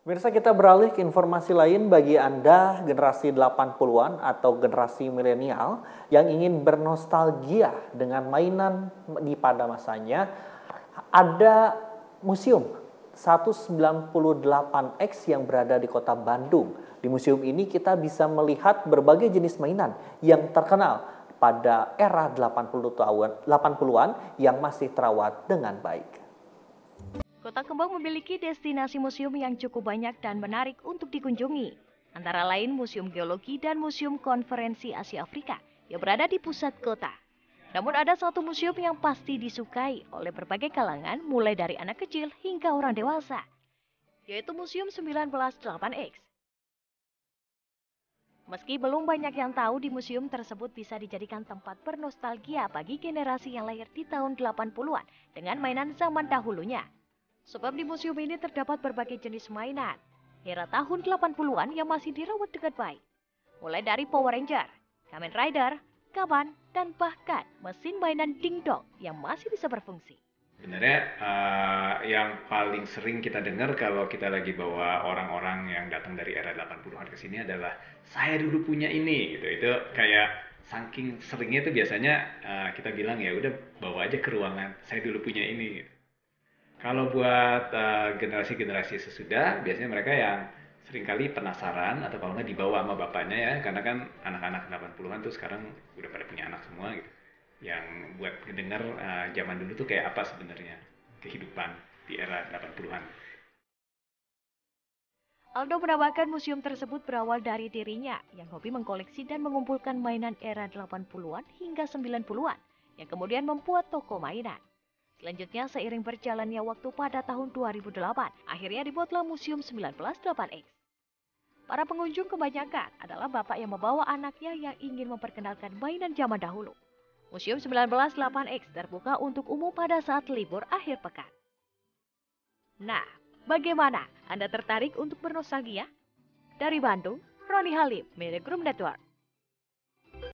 Pemirsa, kita beralih ke informasi lain bagi Anda generasi 80-an atau generasi milenial yang ingin bernostalgia dengan mainan pada masanya. Ada museum 198X yang berada di kota Bandung. Di museum ini kita bisa melihat berbagai jenis mainan yang terkenal pada era 80-an yang masih terawat dengan baik. Kota Kembang memiliki destinasi museum yang cukup banyak dan menarik untuk dikunjungi. Antara lain Museum Geologi dan Museum Konferensi Asia Afrika yang berada di pusat kota. Namun ada satu museum yang pasti disukai oleh berbagai kalangan mulai dari anak kecil hingga orang dewasa, yaitu Museum 198X. Meski belum banyak yang tahu di museum tersebut bisa dijadikan tempat bernostalgia bagi generasi yang lahir di tahun 80-an dengan mainan zaman dahulunya. Sebab di museum ini terdapat berbagai jenis mainan era tahun 80-an yang masih dirawat dengan baik. Mulai dari Power Ranger, Kamen Rider, Kaban, dan bahkan mesin mainan dingdong yang masih bisa berfungsi. Sebenarnya yang paling sering kita dengar kalau kita lagi bawa orang-orang yang datang dari era 80-an ke sini adalah saya dulu punya ini gitu. Itu kayak saking seringnya itu biasanya kita bilang ya udah bawa aja ke ruangan, saya dulu punya ini gitu. Kalau buat generasi-generasi sesudah, biasanya mereka yang seringkali penasaran atau kalau nggak dibawa sama bapaknya ya, karena kan anak-anak 80-an tuh sekarang udah pada punya anak semua gitu. Yang buat ngedenger zaman dulu tuh kayak apa sebenarnya kehidupan di era 80-an. Aldo menambahkan museum tersebut berawal dari dirinya yang hobi mengkoleksi dan mengumpulkan mainan era 80-an hingga 90-an yang kemudian membuat toko mainan. Selanjutnya, seiring berjalannya waktu pada tahun 2008, akhirnya dibuatlah Museum 198X. Para pengunjung kebanyakan adalah bapak yang membawa anaknya yang ingin memperkenalkan mainan zaman dahulu. Museum 198X terbuka untuk umum pada saat libur akhir pekan. Nah, bagaimana? Anda tertarik untuk bernostalgia? Dari Bandung, Roni Halim, Media Group Network.